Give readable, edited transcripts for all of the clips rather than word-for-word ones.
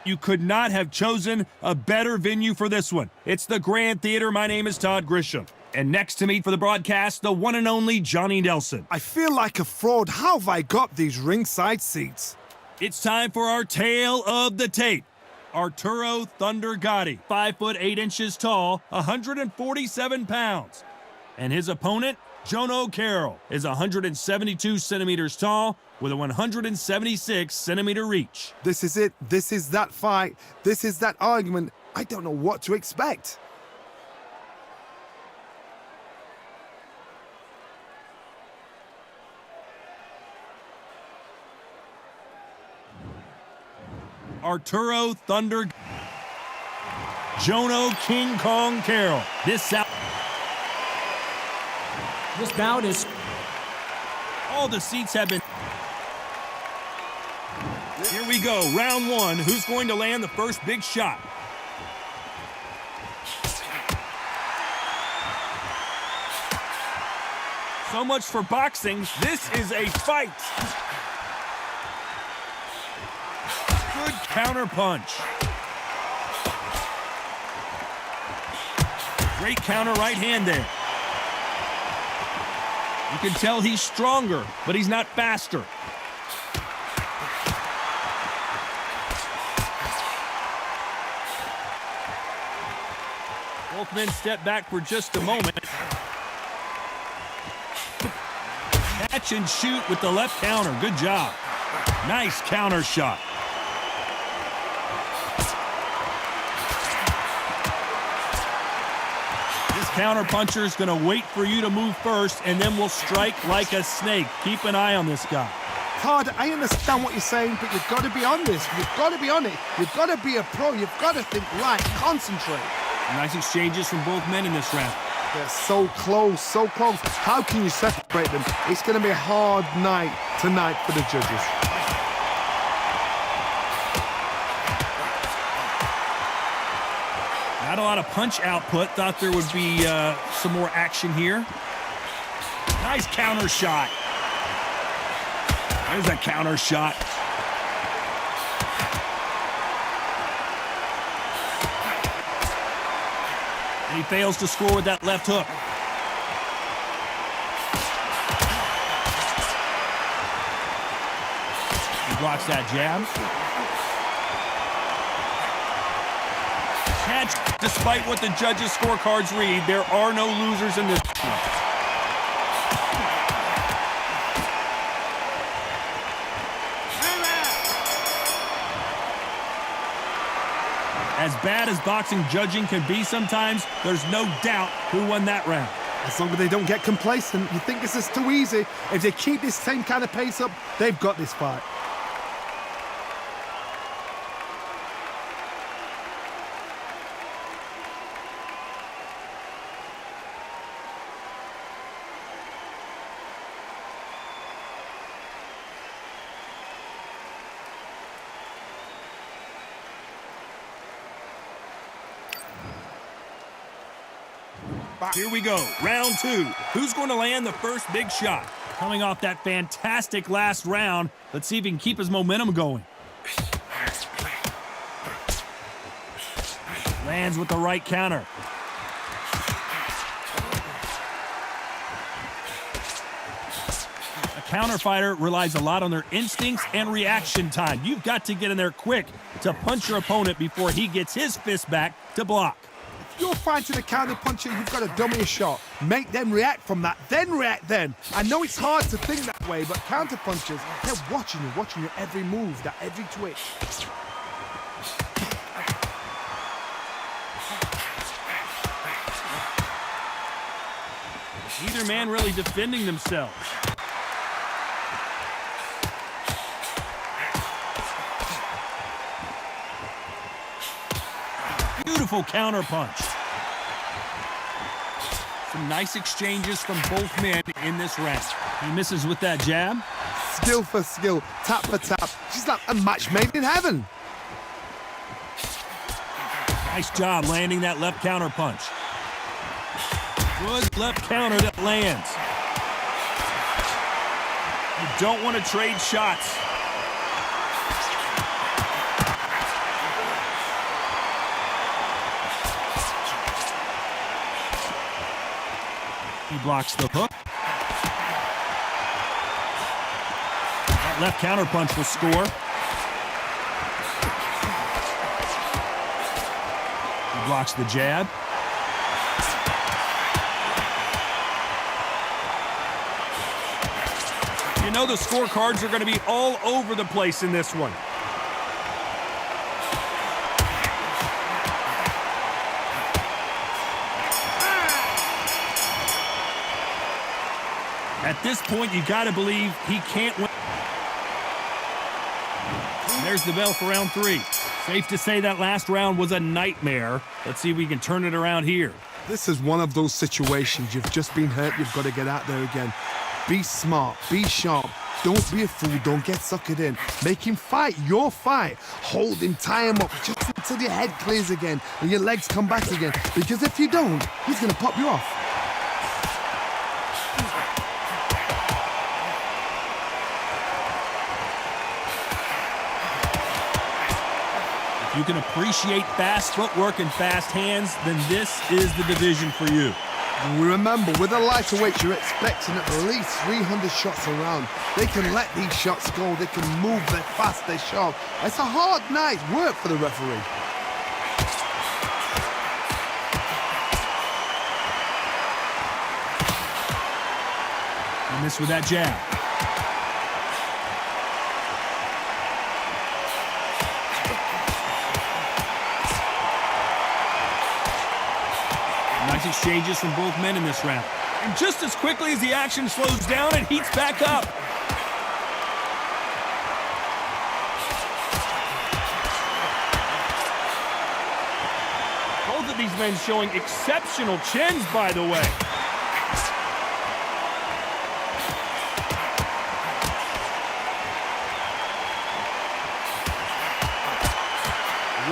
You could not have chosen a better venue for this one. It's the Grand Theater. My name is Todd Grisham. And next to me for the broadcast, the one and only Johnny Nelson. I feel like a fraud. How have I got these ringside seats? It's time for our tale of the tape. Arturo Thunder Gatti, 5 foot 8 inches tall, 147 pounds. And his opponent, JONO KЭRROLLA, is 172 centimeters tall with a 176 centimeter reach. This is it. This is that fight. This is that argument. I don't know what to expect. Arturo Thunder, JONO King Kong KÄRROLL. This bout is. All the seats have been. Here we go, round one. Who's going to land the first big shot? So much for boxing. This is a fight. Good counter punch. Great counter right hand there. You can tell he's stronger, but he's not faster. Both men step back for just a moment. Catch and shoot with the left counter. Good job. Nice counter shot. Counter puncher is going to wait for you to move first, and then will strike like a snake. Keep an eye on this guy. Todd, I understand what you're saying, but you've got to be on this. You've got to be on it. You've got to be a pro. You've got to think right, concentrate. Nice exchanges from both men in this round. They're so close, so close. How can you separate them? It's going to be a hard night tonight for the judges. Not a lot of punch output. Thought there would be some more action here. Nice counter shot. There's that counter shot. And he fails to score with that left hook. He blocks that jab. Despite what the judges' scorecards read, there are no losers in this one. As bad as boxing judging can be sometimes, there's no doubt who won that round. As long as they don't get complacent, you think this is too easy. If they keep this same kind of pace up, they've got this fight. Here we go, round two. Who's going to land the first big shot? Coming off that fantastic last round, let's see if he can keep his momentum going. Lands with the right counter. A counter fighter relies a lot on their instincts and reaction time. You've got to get in there quick to punch your opponent before he gets his fist back to block. You're fighting a counter puncher, you've got to dummy a shot. Make them react from that, then react then. I know it's hard to think that way, but counter punchers, they're watching your every move, that every twitch. Neither man really defending themselves. Beautiful counter punch. Some nice exchanges from both men in this round. He misses with that jab. Skill for skill, tap for tap. She's like a match made in heaven. Nice job landing that left counter punch. Good left counter that lands. You don't want to trade shots. He blocks the hook. That left counterpunch will score. He blocks the jab. You know the scorecards are going to be all over the place in this one. At this point, you got to believe he can't win. And there's the bell for round 3. Safe to say that last round was a nightmare. Let's see if we can turn it around here. This is one of those situations. You've just been hurt. You've got to get out there again. Be smart. Be sharp. Don't be a fool. Don't get suckered in. Make him fight your fight. Hold him. Tie him up just until your head clears again and your legs come back again. Because if you don't, he's going to pop you off. If you can appreciate fast footwork and fast hands, then this is the division for you. Remember, with a lighter weight, you're expecting at least 300 shots around. They can let these shots go. They can move. They're fast. They're sharp. It's a hard night's work for the referee. And this with that jab. Nice exchanges from both men in this round. And just as quickly as the action slows down, it heats back up. Both of these men showing exceptional chins, by the way.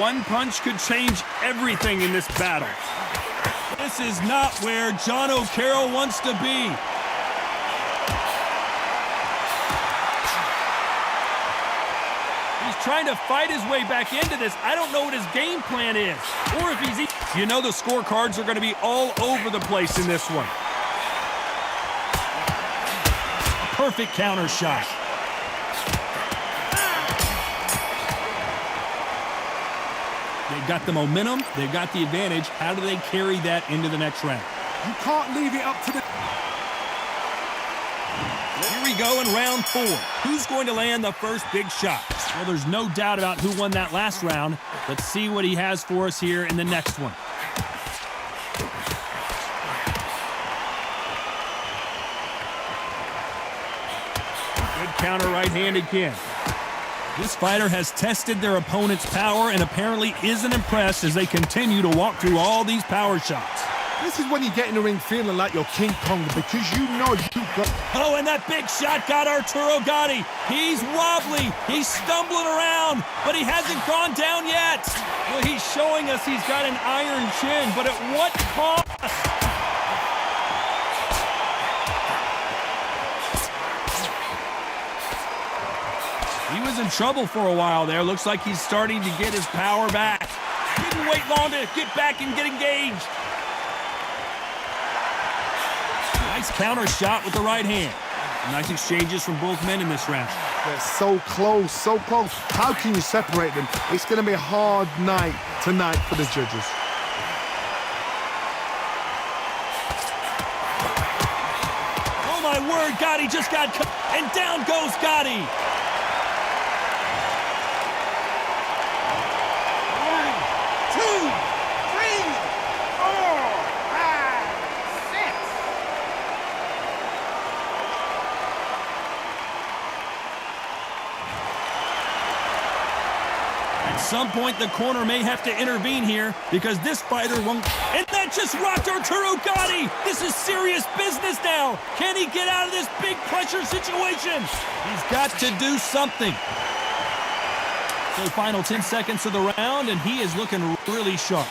One punch could change everything in this battle. This is not where JONO KERROLL wants to be. He's trying to fight his way back into this. I don't know what his game plan is. Or if he's... You know the scorecards are going to be all over the place in this one. Perfect counter shot. They've got the momentum, they've got the advantage. How do they carry that into the next round? You can't leave it up to the... Here we go in round 4. Who's going to land the first big shot? Well, there's no doubt about who won that last round. Let's see what he has for us here in the next one. Good counter right hand again. This fighter has tested their opponent's power and apparently isn't impressed as they continue to walk through all these power shots. This is when you get in the ring feeling like you're King Kong because you know you've got... Oh, and that big shot got Arturo Gatti. He's wobbly. He's stumbling around, but he hasn't gone down yet. Well, he's showing us he's got an iron chin, but at what cost? He was in trouble for a while there. Looks like he's starting to get his power back. Didn't wait long to get back and get engaged. Nice counter shot with the right hand. Nice exchanges from both men in this round. They're so close, so close. How can you separate them? It's going to be a hard night tonight for the judges. Oh my word, Gatti just got cut. And down goes Gatti. At some point, the corner may have to intervene here because this fighter won't... And that just rocked Arturo Gatti! This is serious business now! Can he get out of this big pressure situation? He's got to do something. So final 10 seconds of the round, and he is looking really sharp.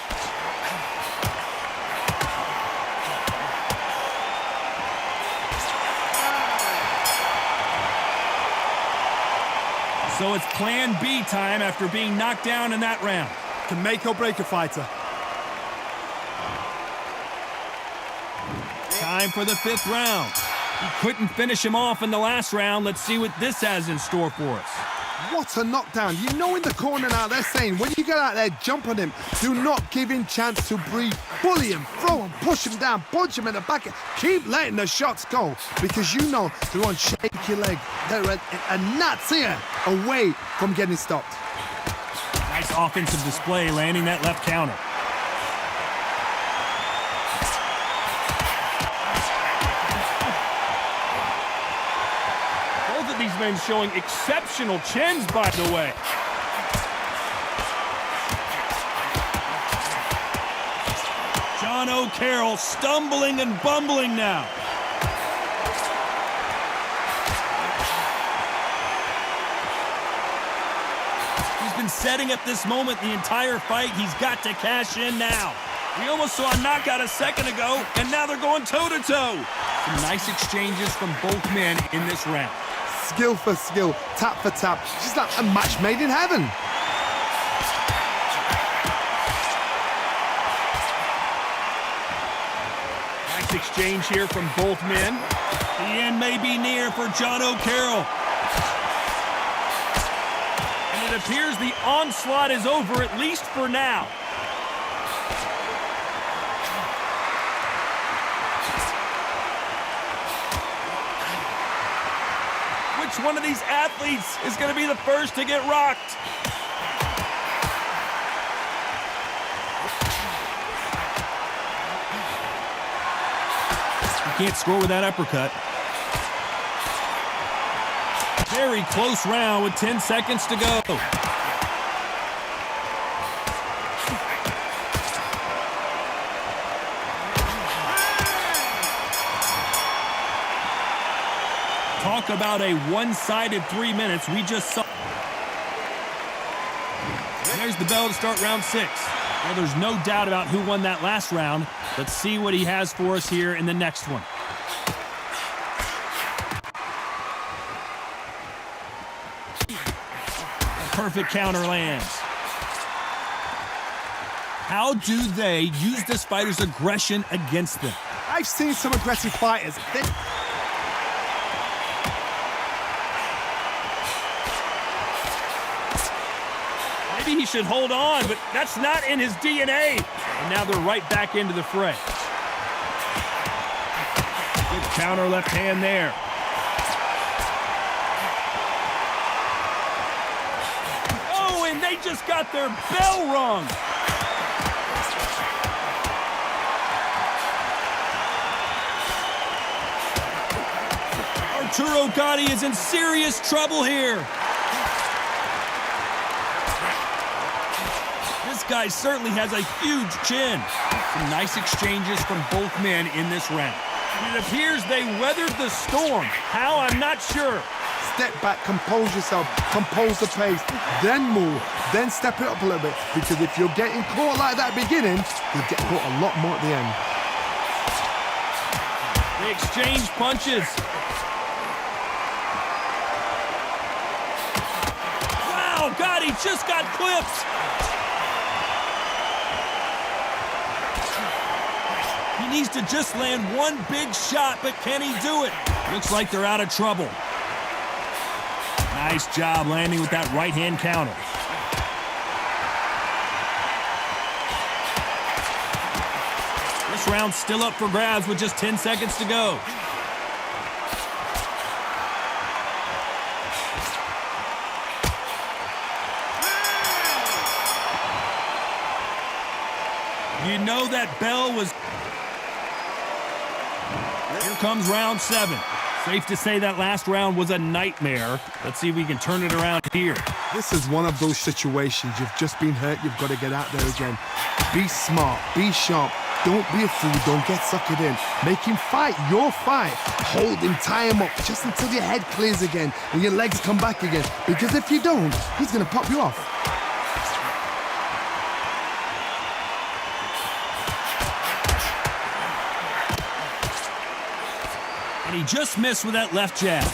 So it's plan B time after being knocked down in that round. Can make or break a fighter. Time for the 5th round. He couldn't finish him off in the last round. Let's see what this has in store for us. What a knockdown. You know in the corner now they're saying when you get out there, jump on him. Do not give him chance to breathe. Bully him, throw him, push him down, punch him in the back. Keep letting the shots go because you know they're on shaky leg. They're a gnat's ear away from getting stopped. Nice offensive display, landing that left counter. Both of these men showing exceptional chins, by the way. JONO KERROLL stumbling and bumbling now. He's been setting up this moment the entire fight. He's got to cash in now. We almost saw a knockout a second ago, and now they're going toe-to-toe. Some nice exchanges from both men in this round. Skill for skill, tap for tap. Just like a match made in heaven. Nice exchange here from both men. The end may be near for JONO KERROLL. And it appears the onslaught is over, at least for now. Which one of these athletes is going to be the first to get rocked? You can't score with that uppercut. Very close round with 10 seconds to go. Talk about a one-sided 3 minutes. We just saw. There's the bell to start round 6. Well, there's no doubt about who won that last round. Let's see what he has for us here in the next one. A perfect counter lands. How do they use this fighter's aggression against them? I've seen some aggressive fighters. Maybe he should hold on, but that's not in his DNA. And now they're right back into the fray. Good counter left hand there. Oh, and they just got their bell rung. ARTURO GATTI is in serious trouble here. This guy certainly has a huge chin. Some nice exchanges from both men in this round. And it appears they weathered the storm. How? I'm not sure. Step back, compose yourself, compose the pace, then move, then step it up a little bit. Because if you're getting caught like that beginning, you'll get caught a lot more at the end. They exchange punches. Wow, Gotti just got clipped. He needs to just land one big shot, but can he do it? Looks like they're out of trouble. Nice job landing with that right-hand counter. This round's still up for grabs with just 10 seconds to go. You know that bell was... Here comes round 7. Safe to say that last round was a nightmare. Let's see if we can turn it around here. This is one of those situations. You've just been hurt. You've got to get out there again. Be smart. Be sharp. Don't be a fool. Don't get suckered in. Make him fight your fight. Hold him. Tie him up just until your head clears again and your legs come back again. Because if you don't, he's going to pop you off. And he just missed with that left jab.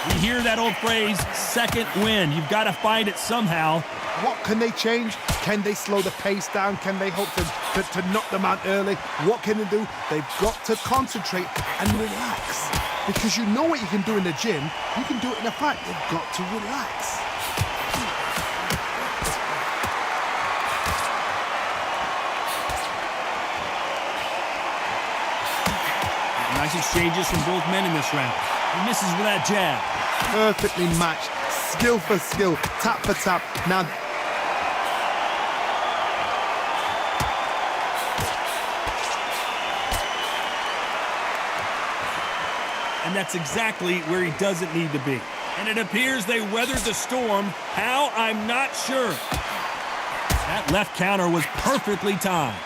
We hear that old phrase, second wind. You've got to find it somehow. What can they change? Can they slow the pace down? Can they hope to knock them out early? What can they do? They've got to concentrate and relax. Because you know what you can do in the gym, you can do it in a fight. They've got to relax. Nice exchanges from both men in this round. He misses with that jab. Perfectly matched. Skill for skill. Tap for tap. Now... And that's exactly where he doesn't need to be. And it appears they weathered the storm. How? I'm not sure. That left counter was perfectly timed.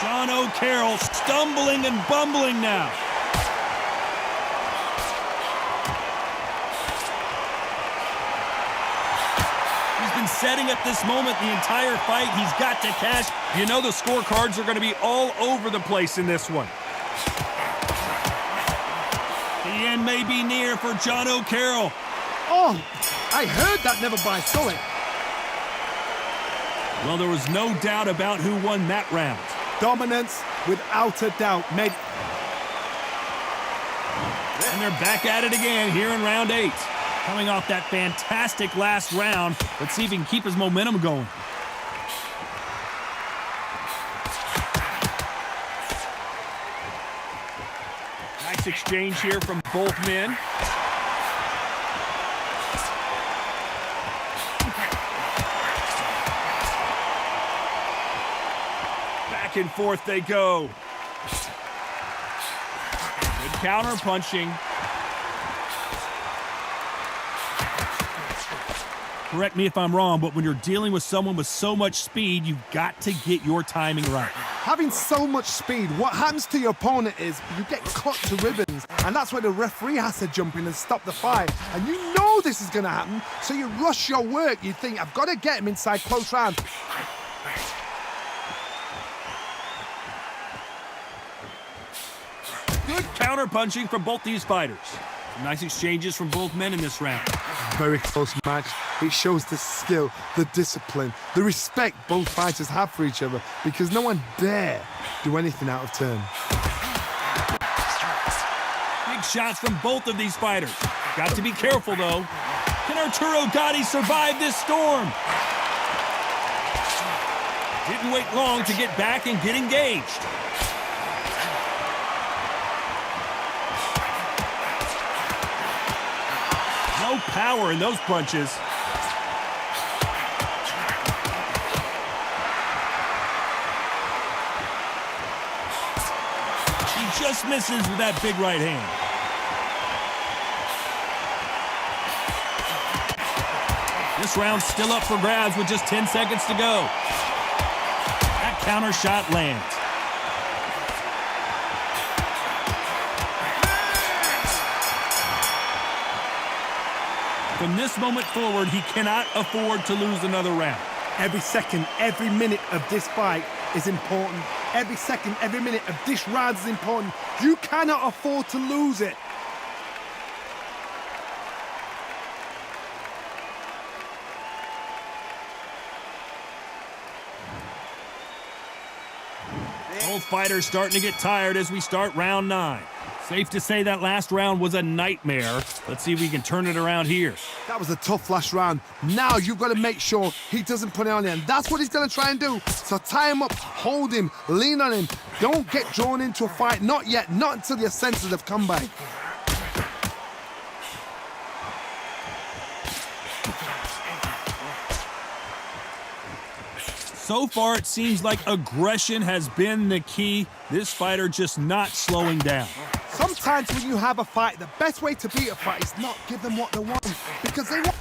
JONO KERROLL stumbling and bumbling now. He's been setting up this moment the entire fight. He's got to cash. You know the scorecards are going to be all over the place in this one. The end may be near for JONO KERROLL. Oh, I heard that, never by saw it. Well, there was no doubt about who won that round. Dominance, without a doubt. And they're back at it again here in round 8. Coming off that fantastic last round, let's see if he can keep his momentum going. Nice exchange here from both men. Back and forth they go. Good counter punching. Correct me if I'm wrong, but when you're dealing with someone with so much speed, you've got to get your timing right. Having so much speed, what happens to your opponent is you get cut to ribbons, and that's where the referee has to jump in and stop the fight. And you know this is going to happen, so you rush your work. You think, I've got to get him inside close round. Good counter punching from both these fighters. Nice exchanges from both men in this round. Very close match. It shows the skill, the discipline, the respect both fighters have for each other, because no one dare do anything out of turn. Big shots from both of these fighters. Got to be careful, though. Can Arturo Gatti survive this storm? Didn't wait long to get back and get engaged. No power in those punches. He just misses with that big right hand. This round's still up for grabs with just 10 seconds to go. That counter shot lands. From this moment forward, he cannot afford to lose another round. Every second, every minute of this fight is important. Every second, every minute of this round is important. You cannot afford to lose it. Both fighters starting to get tired as we start round 9. Safe to say that last round was a nightmare. Let's see if we can turn it around here. That was a tough last round. Now you've got to make sure he doesn't put it on you, and that's what he's going to try and do. So tie him up, hold him, lean on him. Don't get drawn into a fight. Not yet. Not until your senses have come back. So far, it seems like aggression has been the key. This fighter just not slowing down. Sometimes when you have a fight, the best way to beat a fight is not give them what they want, because they want...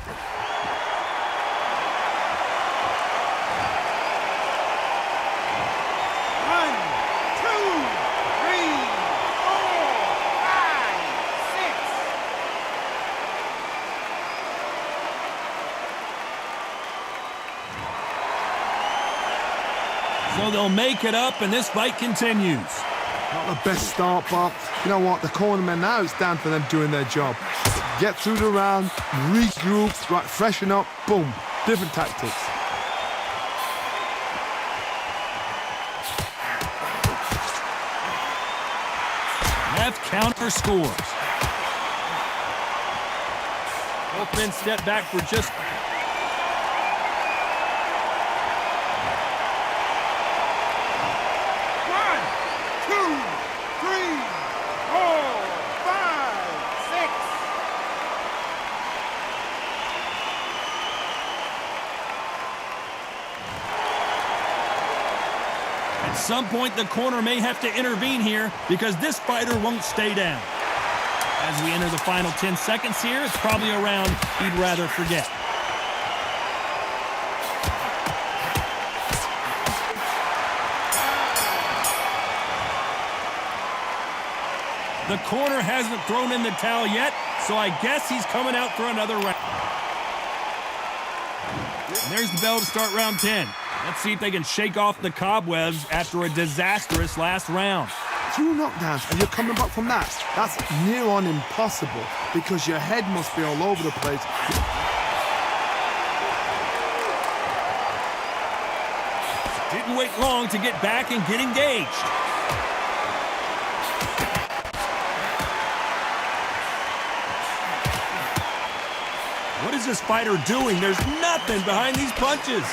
So they'll make it up, and this fight continues. Not the best start, but you know what? The cornermen now, it's down to them doing their job. Get through the round, regroup, right, freshen up, boom. Different tactics. Left counter scores. Both men step back for just... At some point, the corner may have to intervene here because this fighter won't stay down. As we enter the final 10 seconds here, it's probably a round he'd rather forget. The corner hasn't thrown in the towel yet, so I guess he's coming out for another round. And there's the bell to start round 10. Let's see if they can shake off the cobwebs after a disastrous last round. 2 knockdowns and you're coming back from that. That's near on impossible because your head must be all over the place. Didn't wait long to get back and get engaged. What is this fighter doing? There's nothing behind these punches.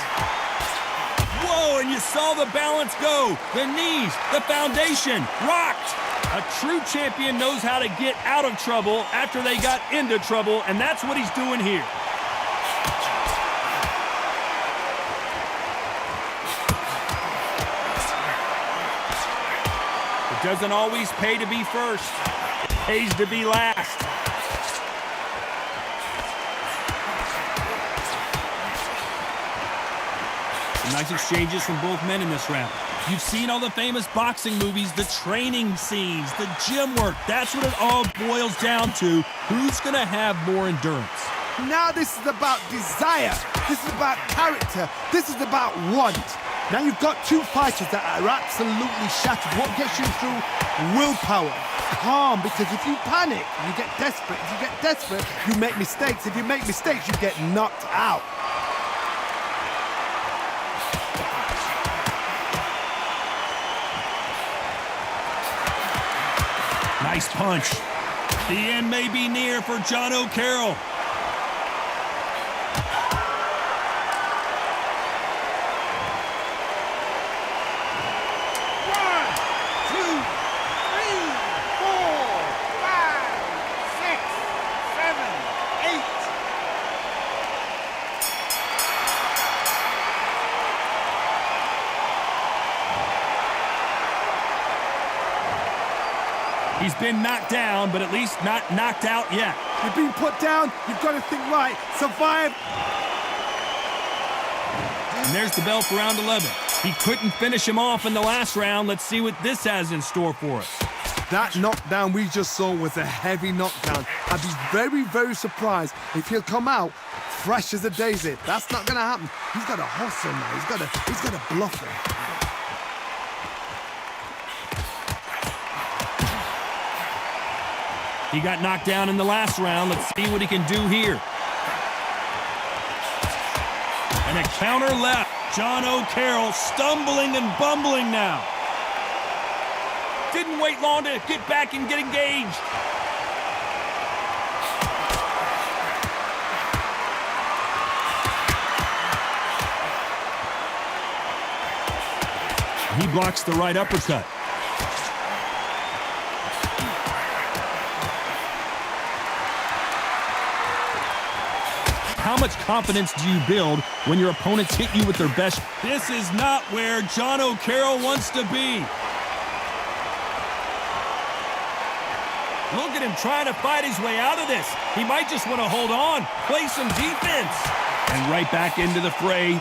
Whoa, and you saw the balance go. The knees, the foundation, rocked. A true champion knows how to get out of trouble after they got into trouble, and that's what he's doing here. It doesn't always pay to be first. It pays to be last. Nice exchanges from both men in this round. You've seen all the famous boxing movies, the training scenes, the gym work. That's what it all boils down to. Who's going to have more endurance? Now this is about desire. This is about character. This is about want. Now you've got 2 fighters that are absolutely shattered. What gets you through? Willpower. Calm, because if you panic, you get desperate. If you get desperate, you make mistakes. If you make mistakes, you get knocked out. Nice punch. The end may be near for JONO KÄRROLL. He's been knocked down, but at least not knocked out yet. You've been put down, you've got to think right. Survive. And there's the bell for round 11. He couldn't finish him off in the last round. Let's see what this has in store for us. That knockdown we just saw was a heavy knockdown. I'd be very, very surprised if he'll come out fresh as a daisy. That's not going to happen. He's got to hustle now. He's got to bluff him. He got knocked down in the last round. Let's see what he can do here. And a counter left. JONO KÄRROLL stumbling and bumbling now. Didn't wait long to get back and get engaged. He blocks the right uppercut. How much confidence do you build when your opponents hit you with their best? This is not where JONO KÄRROLL wants to be. Look at him trying to fight his way out of this. He might just want to hold on, play some defense. And right back into the fray.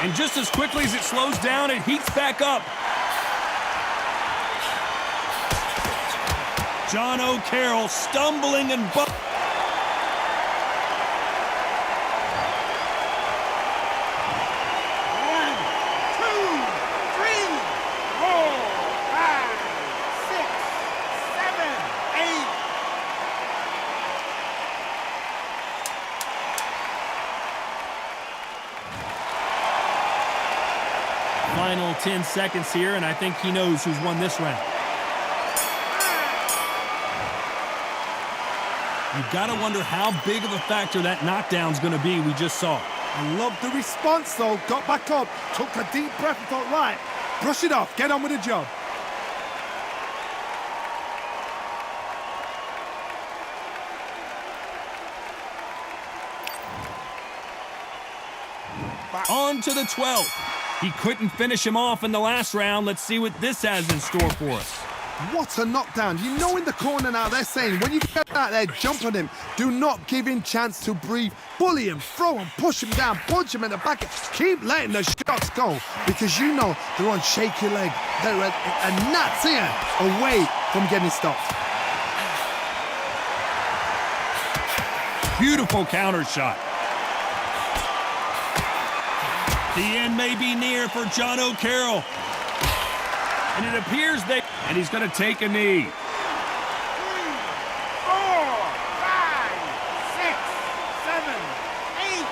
And just as quickly as it slows down, it heats back up. JONO KÄRROLL stumbling and final 10 seconds here, and I think he knows who's won this round. You've got to wonder how big of a factor that knockdown's going to be we just saw. I love the response, though. Got back up, took a deep breath and thought, right, brush it off, get on with the job. On to the 12th. He couldn't finish him off in the last round. Let's see what this has in store for us. What a knockdown. You know in the corner now they're saying, when you get out there, jump on him. Do not give him chance to breathe. Bully him, throw him, push him down, punch him in the back. Keep letting the shots go because you know they're on shaky leg. They're a gnat's here away from getting stopped. Beautiful counter shot. The end may be near for JONO KERROLL. And it appears that... And he's going to take a knee. 3, 4, 5, 6, 7, 8.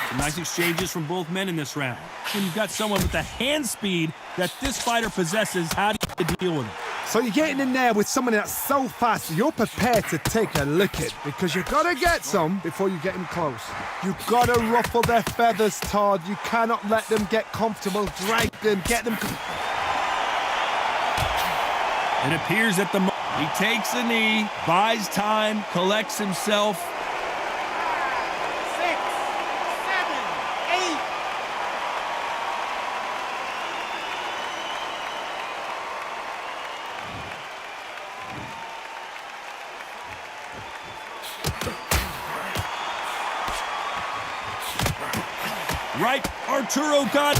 Some nice exchanges from both men in this round. When you've got someone with the hand speed that this fighter possesses, how do you deal with it? So you're getting in there with someone that's so fast, you're prepared to take a licking because you've got to get some before you get him close. You've got to ruffle their feathers, Todd. You cannot let them get comfortable, drag them, get them... It appears that he takes a knee, buys time, collects himself. 6, 7, 8. Right, Arturo got...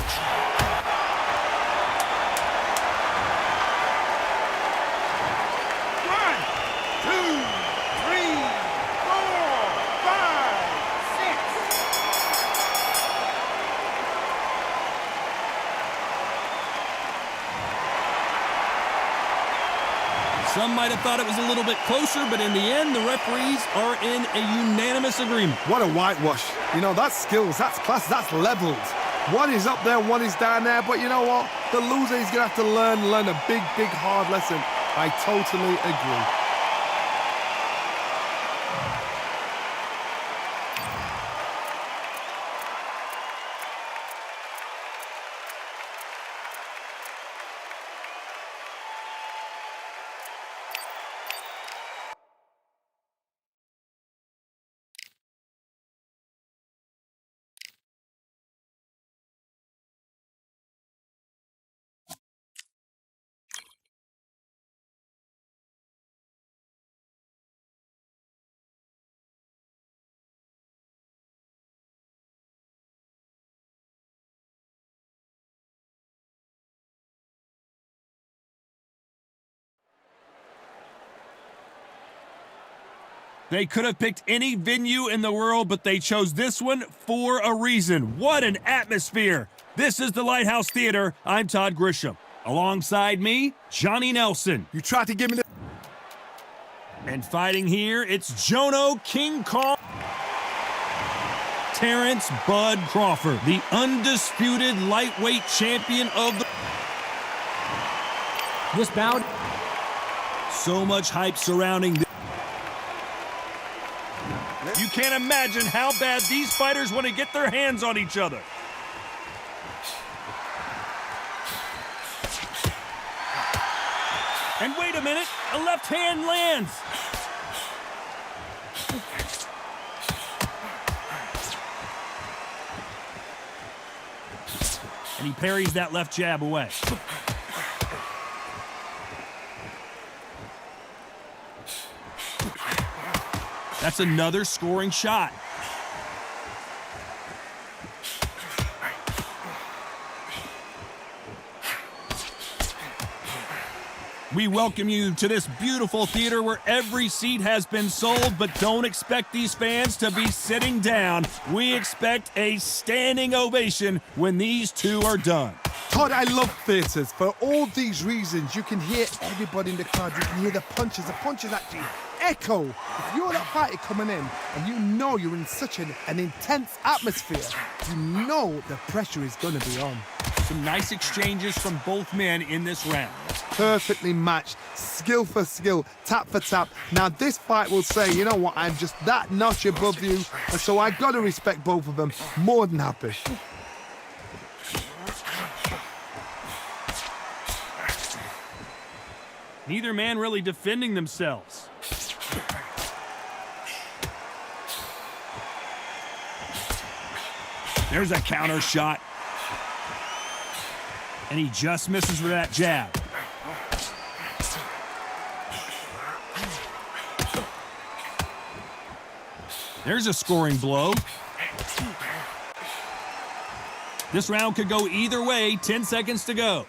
Some might have thought it was a little bit closer, but in the end, the referees are in a unanimous agreement. What a whitewash. You know, that's skills, that's class, that's levels. One is up there, one is down there, but you know what? The loser is going to have to learn a big, big, hard lesson. I totally agree. They could have picked any venue in the world, but they chose this one for a reason. What an atmosphere. This is the Lighthouse Theater. I'm Todd Grisham. Alongside me, Johnny Nelson. You tried to give me the... And fighting here, it's JONO King Kong Terence Bud Crawford, the undisputed lightweight champion of the... This bout. So much hype surrounding this. You can't imagine how bad these fighters want to get their hands on each other. And wait a minute, a left hand lands. And he parries that left jab away. That's another scoring shot. We welcome you to this beautiful theater where every seat has been sold, but don't expect these fans to be sitting down. We expect a standing ovation when these two are done. Todd, I love theatres. For all these reasons, you can hear everybody in the crowd. You can hear the punches. The punches actually echo. If you're that fighter coming in and you know you're in such an intense atmosphere, you know the pressure is going to be on. Some nice exchanges from both men in this round. Perfectly matched, skill for skill, tap for tap. Now this fight will say, you know what, I'm just that notch above you, and so I got to respect both of them. More than happy. Neither man really defending themselves. There's a counter shot. And he just misses with that jab. There's a scoring blow. This round could go either way. 10 seconds to go.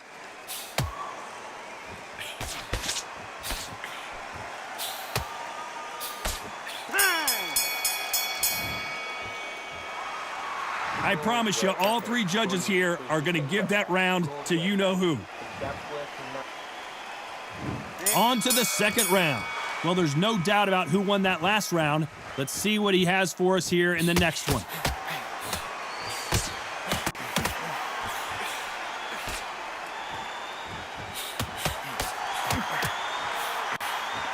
I promise you, all three judges here are going to give that round to you-know-who. On to the second round. Well, there's no doubt about who won that last round. Let's see what he has for us here in the next one.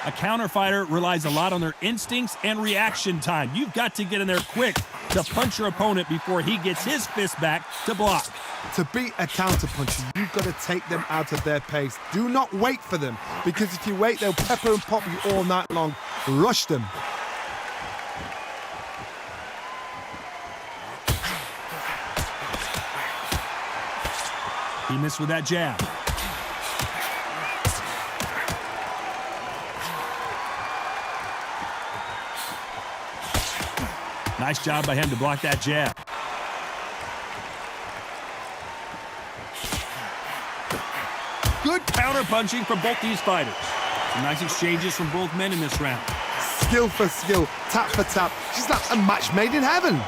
A counter fighter relies a lot on their instincts and reaction time. You've got to get in there quick to punch your opponent before he gets his fist back to block. To beat a counter puncher, you've got to take them out of their pace. Do not wait for them, because if you wait, they'll pepper and pop you all night long. Rush them. He missed with that jab. Nice job by him to block that jab. Good counter punching from both these fighters. Some nice exchanges from both men in this round. Skill for skill, tap for tap. Just like a match made in heaven.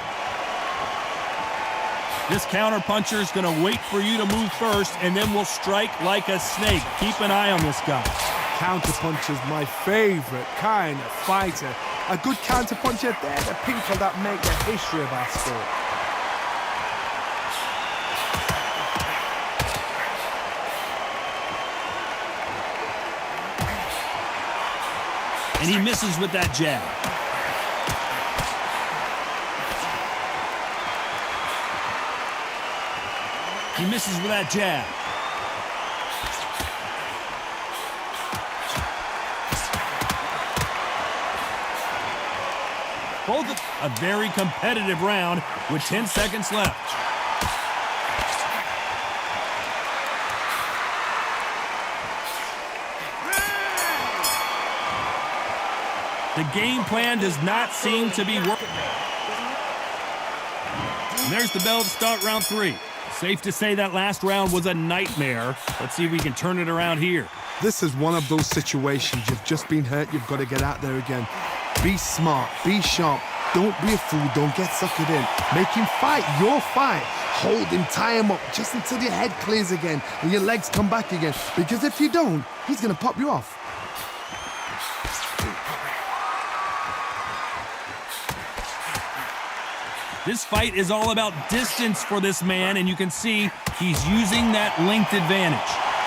This counter puncher is going to wait for you to move first, and then will strike like a snake. Keep an eye on this guy. Counter puncher's my favorite kind of fighter. A good counter puncher, they're the people that make the history of our sport. And he misses with that jab. He misses with that jab. Both a very competitive round with 10 seconds left. The game plan does not seem to be working. And there's the bell to start round 3. Safe to say that last round was a nightmare. Let's see if we can turn it around here. This is one of those situations. You've just been hurt, you've got to get out there again. Be smart, be sharp, don't be a fool, don't get suckered in. Make him fight your fight. Hold him, tie him up, just until your head clears again and your legs come back again. Because if you don't, he's going to pop you off. This fight is all about distance for this man, and you can see he's using that length advantage.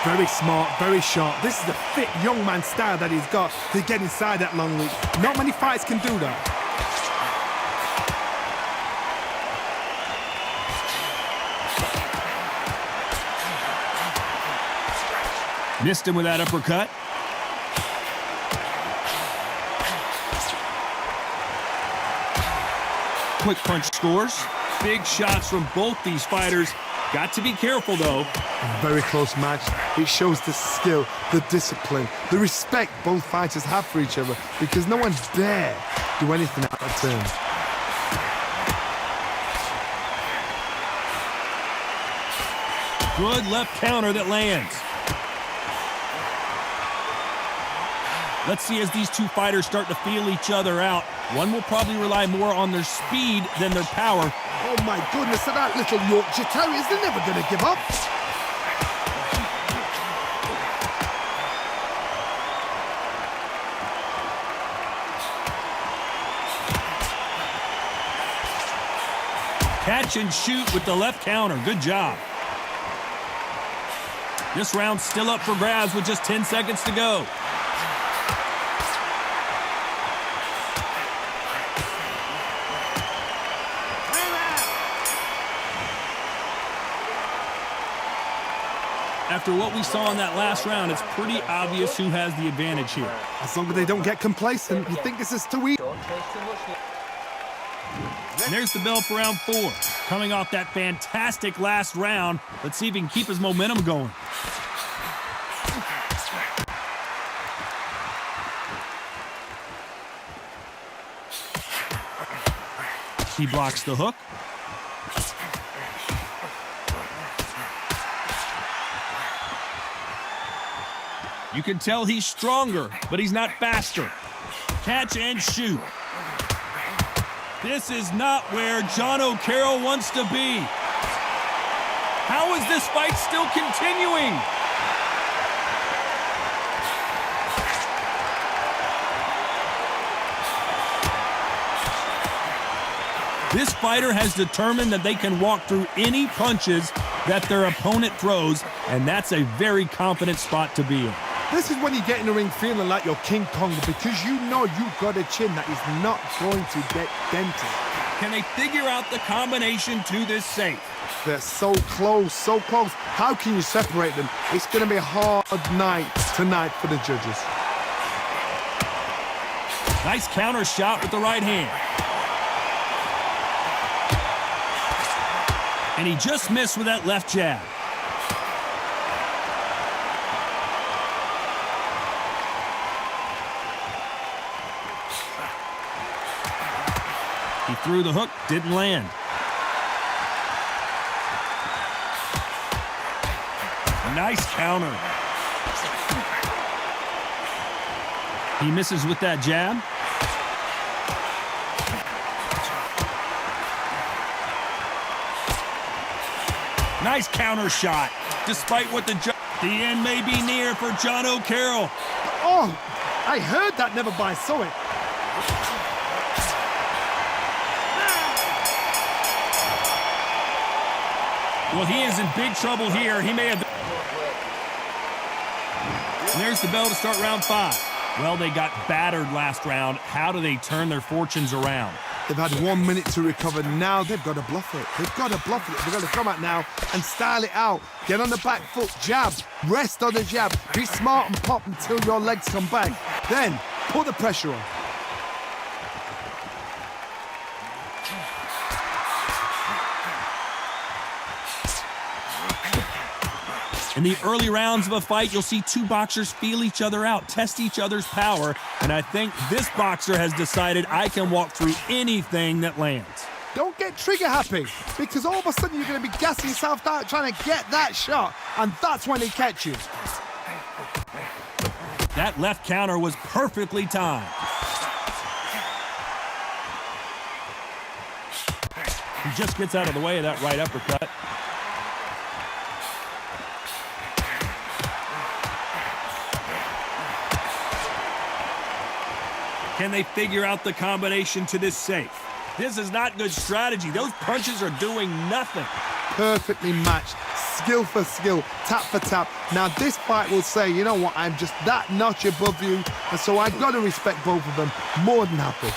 Very smart, very sharp. This is the fit young man style that he's got to get inside that long reach. Not many fights can do that. Missed him with that uppercut. Quick punch scores. Big shots from both these fighters. Got to be careful, though. A very close match. It shows the skill, the discipline, the respect both fighters have for each other, because no one dare do anything out of turn. Good left counter that lands. Let's see as these two fighters start to feel each other out. One will probably rely more on their speed than their power. Oh my goodness, at that little Yorkshire Terriers, they're never going to give up. Catch and shoot with the left counter. Good job. This round's still up for grabs with just 10 seconds to go. After what we saw in that last round, it's pretty obvious who has the advantage here. As long as they don't get complacent, you think this is too easy. And there's the bell for round 4. Coming off that fantastic last round, let's see if he can keep his momentum going. He blocks the hook. You can tell he's stronger, but he's not faster. Catch and shoot. This is not where JONO KÄRROLL wants to be. How is this fight still continuing? This fighter has determined that they can walk through any punches that their opponent throws, and that's a very confident spot to be in. This is when you get in the ring feeling like you're King Kong, because you know you've got a chin that is not going to get dented. Can they figure out the combination to this safe? They're so close, so close. How can you separate them? It's going to be a hard night tonight for the judges. Nice counter shot with the right hand. And he just missed with that left jab. He threw the hook, didn't land. Nice counter. He misses with that jab. Nice counter shot. Despite what the end may be near for JONO KÄRROLL. Oh, I heard that, never by saw it. Well, he is in big trouble here. He may have... And there's the bell to start round 5. Well, they got battered last round. How do they turn their fortunes around? They've had 1 minute to recover. Now they've got to bluff it. They've got to bluff it. They've got to come out now and style it out. Get on the back foot, jab, rest on the jab. Be smart and pop until your legs come back. Then put the pressure on. In the early rounds of a fight, you'll see two boxers feel each other out, test each other's power, and I think this boxer has decided I can walk through anything that lands. Don't get trigger happy, because all of a sudden you're going to be gassing yourself out trying to get that shot, and that's when they catch you. That left counter was perfectly timed. He just gets out of the way of that right uppercut. Can they figure out the combination to this safe? This is not good strategy. Those punches are doing nothing. Perfectly matched, skill for skill, tap for tap. Now this fight will say, you know what, I'm just that notch above you, and so I've got to respect both of them more than happy.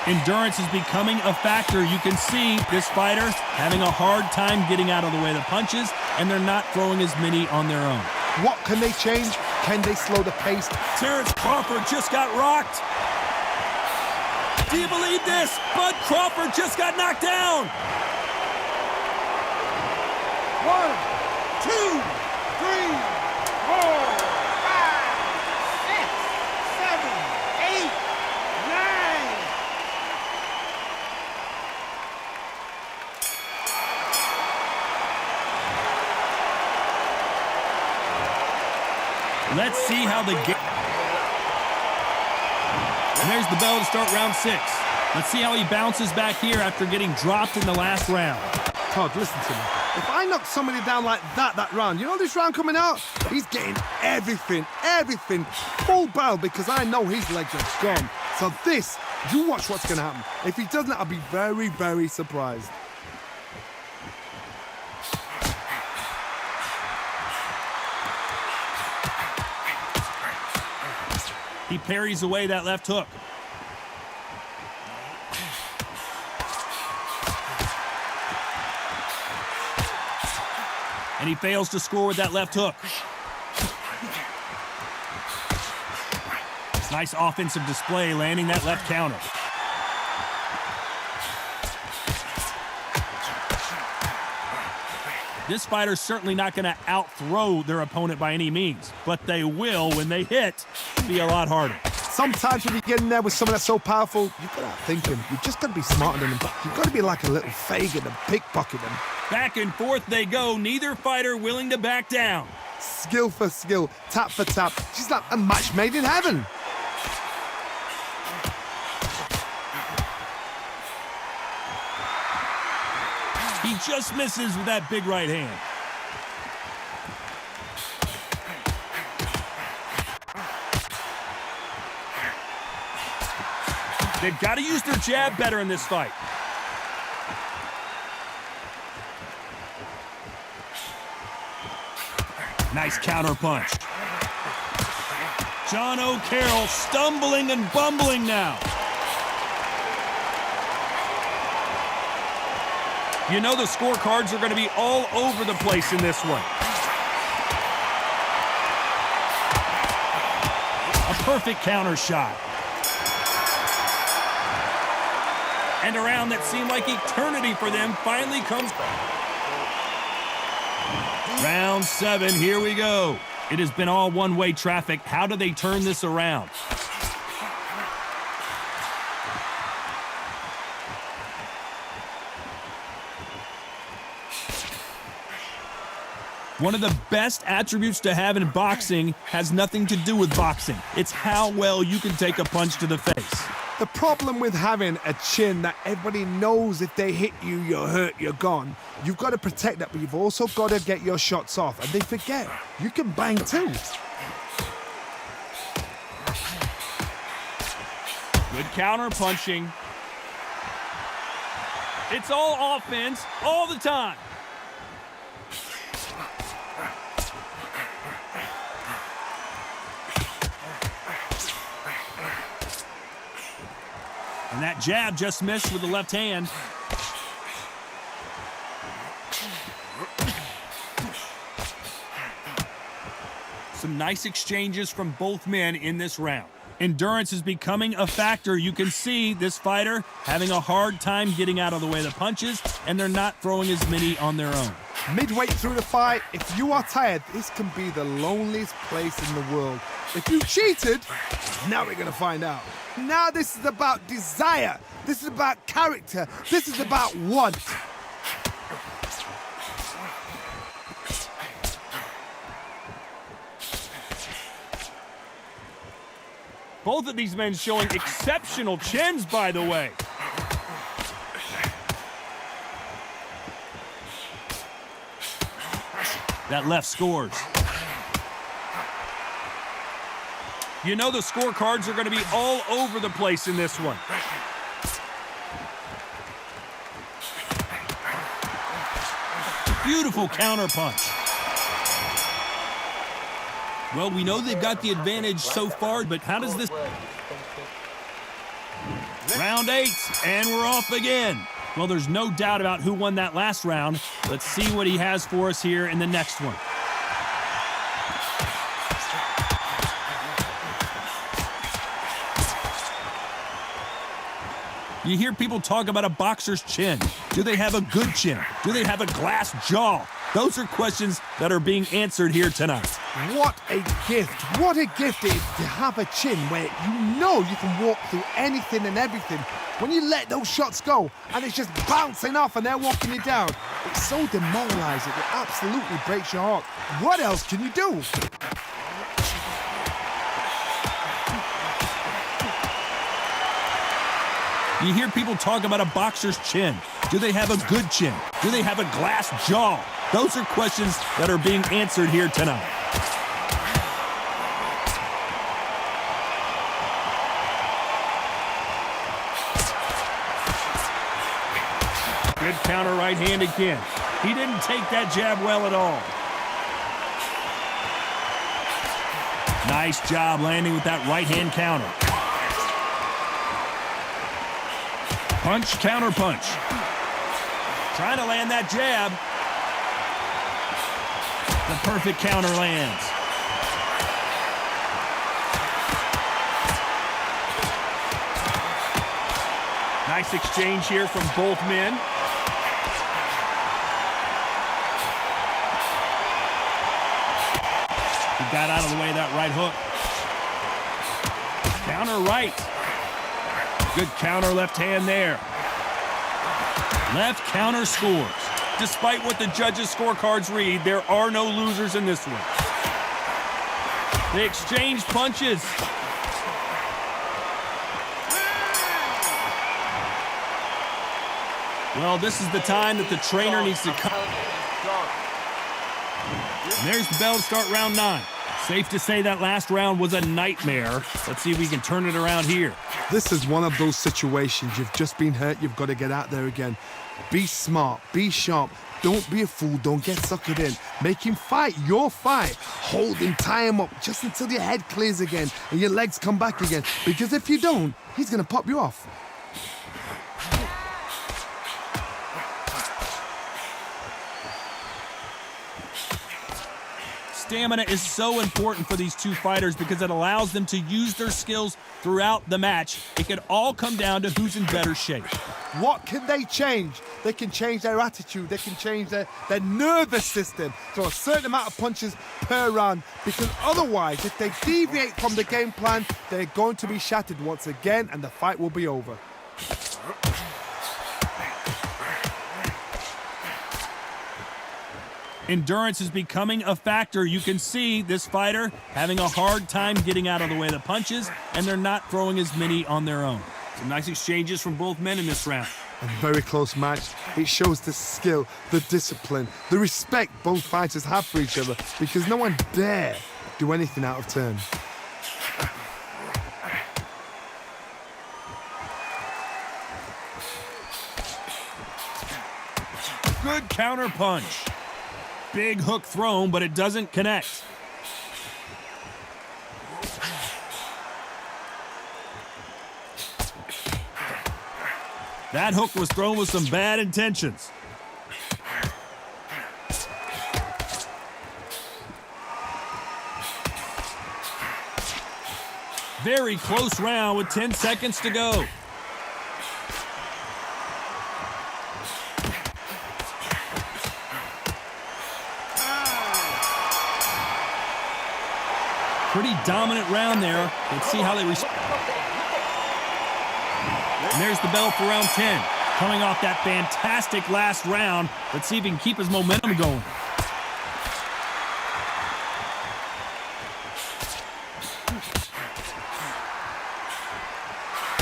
Endurance is becoming a factor. You can see this fighter having a hard time getting out of the way of the punches, and they're not throwing as many on their own. What can they change? Can they slow the pace? Terence Crawford just got rocked. Do you believe this? Bud Crawford just got knocked down. 1, 2, 3, 4, 5, 6, 7, 8, 9. Let's see how the game... And there's the bell to start round 6. Let's see how he bounces back here after getting dropped in the last round. Todd, listen to me. If I knock somebody down like that round, you know this round coming out? He's getting everything, full barrel, because I know his legs are gone. So this, you watch what's going to happen. If he doesn't, I'll be very, very surprised. He parries away that left hook. And he fails to score with that left hook. Nice offensive display, landing that left counter. This fighter's certainly not going to out-throw their opponent by any means, but they will, when they hit, be a lot harder. Sometimes when you get in there with someone that's so powerful, you've got to outthink him. You've just got to be smarter than him. You've got to be like a little Fagin and pickpocket him. Back and forth they go, neither fighter willing to back down. Skill for skill, tap for tap. She's like a match made in heaven. He just misses with that big right hand. They've got to use their jab better in this fight. Nice counter punch. JONO KERROLL stumbling and bumbling now. You know the scorecards are going to be all over the place in this one. A perfect counter shot. And a round that seemed like eternity for them finally comes. Round 7, here we go. It has been all one-way traffic. How do they turn this around? One of the best attributes to have in boxing has nothing to do with boxing. It's how well you can take a punch to the face. The problem with having a chin that everybody knows if they hit you, you're hurt, you're gone. You've got to protect that, but you've also got to get your shots off. And they forget, you can bang too. Good counter punching. It's all offense all the time. And that jab just missed with the left hand. Some nice exchanges from both men in this round. Endurance is becoming a factor. You can see this fighter having a hard time getting out of the way of the punches, and they're not throwing as many on their own. Midway through the fight, if you are tired, this can be the loneliest place in the world. If you cheated, now we're going to find out. Now this is about desire. This is about character. This is about want. Both of these men showing exceptional chins, by the way. That left scores. You know the scorecards are going to be all over the place in this one. Beautiful counter punch. Well, we know they've got the advantage so far, but how does this... Round 8, and we're off again. Well, there's no doubt about who won that last round. Let's see what he has for us here in the next one. You hear people talk about a boxer's chin. Do they have a good chin? Do they have a glass jaw? Those are questions that are being answered here tonight. What a gift. What a gift it is to have a chin where you know you can walk through anything and everything. When you let those shots go and it's just bouncing off and they're walking you down, it's so demoralizing. It absolutely breaks your heart. What else can you do? You hear people talk about a boxer's chin. Do they have a good chin? Do they have a glass jaw? Those are questions that are being answered here tonight. Good counter right hand again. He didn't take that jab well at all. Nice job landing with that right hand counter. Punch, counter punch. Trying to land that jab. The perfect counter lands. Nice exchange here from both men. He got out of the way of that right hook. Counter right. Good counter left hand there. Left counter scores. Despite what the judges' scorecards read, there are no losers in this one. They exchange punches. Well, this is the time that the trainer needs to come. And there's the bell to start round 9. Safe to say that last round was a nightmare. Let's see if we can turn it around here. This is one of those situations. You've just been hurt. You've got to get out there again. Be smart. Be sharp. Don't be a fool. Don't get suckered in. Make him fight your fight. Hold him, tie him up just until your head clears again and your legs come back again. Because if you don't, he's going to pop you off. Stamina is so important for these two fighters because it allows them to use their skills throughout the match. It can all come down to who's in better shape. What can they change? They can change their attitude. They can change their nervous system. Throw a certain amount of punches per round. Because otherwise, if they deviate from the game plan, they're going to be shattered once again and the fight will be over. Endurance is becoming a factor. You can see this fighter having a hard time getting out of the way of the punches, and they're not throwing as many on their own. Some nice exchanges from both men in this round. A very close match. It shows the skill, the discipline, the respect both fighters have for each other because no one dare do anything out of turn. Good counter punch. Big hook thrown, but it doesn't connect. That hook was thrown with some bad intentions. Very close round with 10 seconds to go. Pretty dominant round there. Let's see how they respond. And there's the bell for round 10. Coming off that fantastic last round. Let's see if he can keep his momentum going.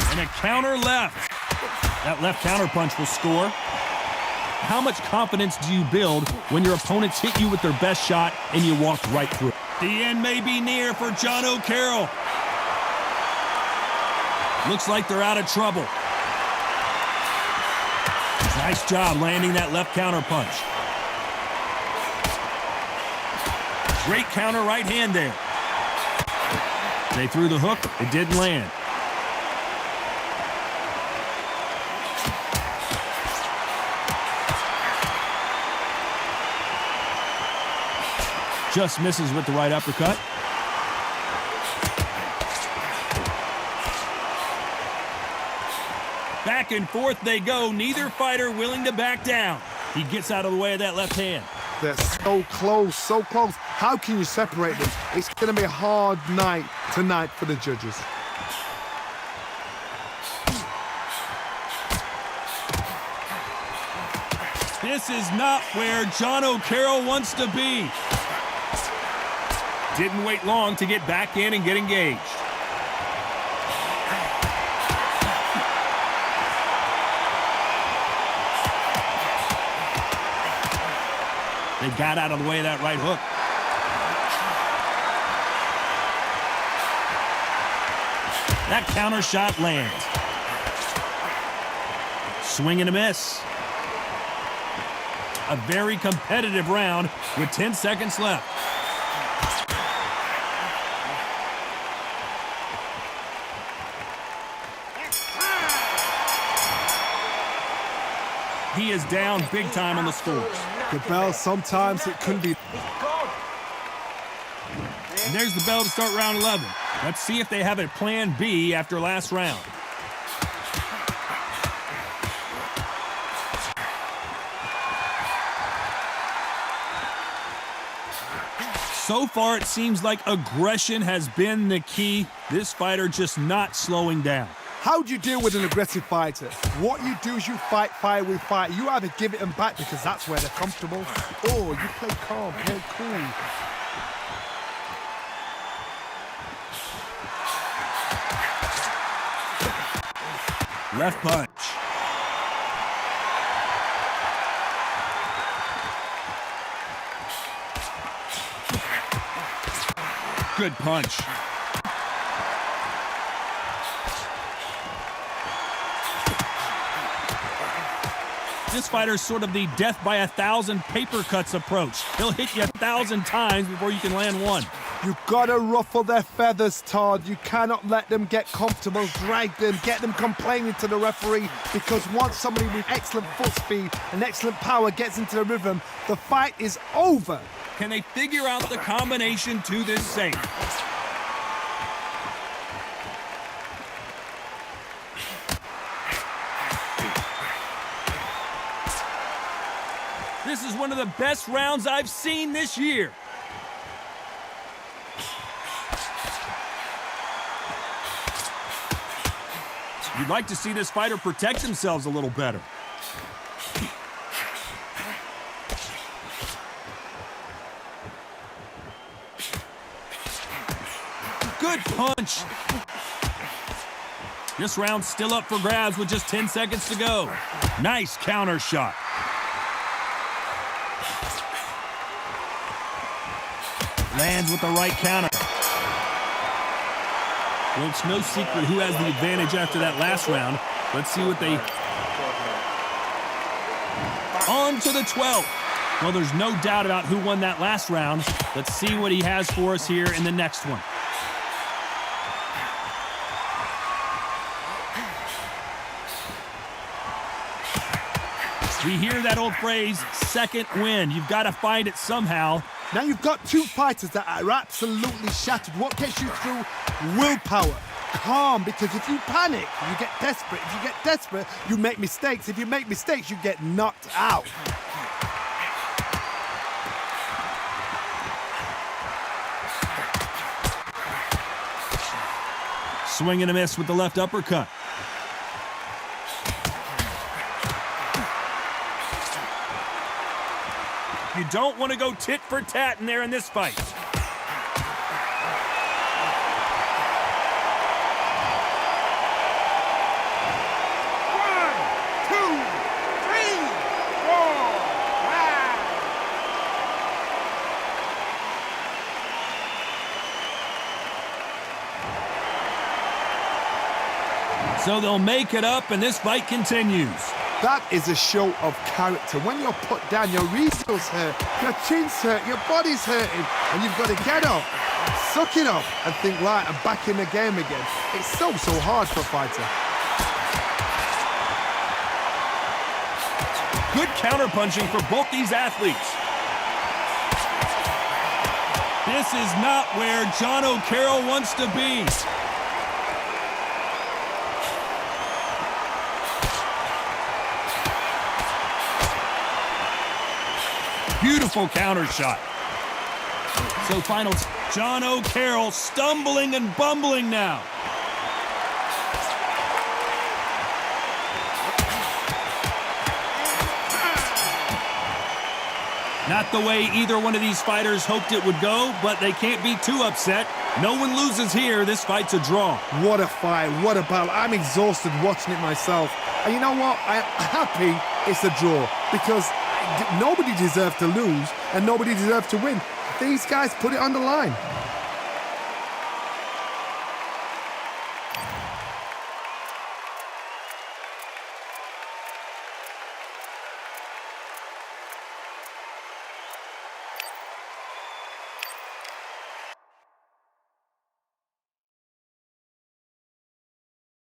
And a counter left. That left counter punch will score. How much confidence do you build when your opponents hit you with their best shot and you walk right through it? The end may be near for JONO KÄRROLL. Looks like they're out of trouble. Nice job landing that left counter punch. Great counter right hand there. They threw the hook. It didn't land. Just misses with the right uppercut. Back and forth they go. Neither fighter willing to back down. He gets out of the way of that left hand. They're so close, so close. How can you separate them? It's going to be a hard night tonight for the judges. This is not where JONO KÄRROLL wants to be. Didn't wait long to get back in and get engaged. They got out of the way of that right hook. That counter shot lands. Swing and a miss. A very competitive round with 10 seconds left. He is down big time on the scores. The bell, sometimes it couldn't be. And there's the bell to start round 11. Let's see if they have a plan B after last round. So far, it seems like aggression has been the key. This fighter just not slowing down. How do you deal with an aggressive fighter? What you do is you fight fire with fire. You either give it them back because that's where they're comfortable, or you play calm, play cool. Left punch. Good punch. This fighter's sort of the death by 1,000 paper cuts approach. He'll hit you 1,000 times before you can land one. You gotta ruffle their feathers, Todd. You cannot let them get comfortable, drag them, get them complaining to the referee, because once somebody with excellent foot speed and excellent power gets into the rhythm, the fight is over. Can they figure out the combination to this safe? This is one of the best rounds I've seen this year. You'd like to see this fighter protect themselves a little better. Good punch. This round's still up for grabs with just 10 seconds to go. Nice counter shot. Lands with the right counter. Well, it's no secret who has the advantage after that last round. Let's see what they... On to the 12th. Well, there's no doubt about who won that last round. Let's see what he has for us here in the next one. We hear that old phrase, second win. You've got to find it somehow. Now you've got two fighters that are absolutely shattered. What gets you through? Willpower. Calm, because if you panic, you get desperate. If you get desperate, you make mistakes. If you make mistakes, you get knocked out. Swing and a miss with the left uppercut. You don't want to go tit for tat in there in this fight. One, two, three, four, five. So they'll make it up, and this fight continues. That is a show of character. When you're put down, your eagles hurt, your chin's hurt, your body's hurting, and you've got to get up, suck it up, and think, right, I'm back in the game again. It's so hard for a fighter. Good counterpunching for both these athletes. This is not where JONO KÄRROLL wants to be. Beautiful counter shot. So finals, JONO KÄRROLL stumbling and bumbling now. Not the way either one of these fighters hoped it would go, but they can't be too upset. No one loses here. This fight's a draw. What a fight, what a battle. I'm exhausted watching it myself. And you know what? I'm happy it's a draw, because nobody deserved to lose. and nobody deserved to win. These guys put it on the line.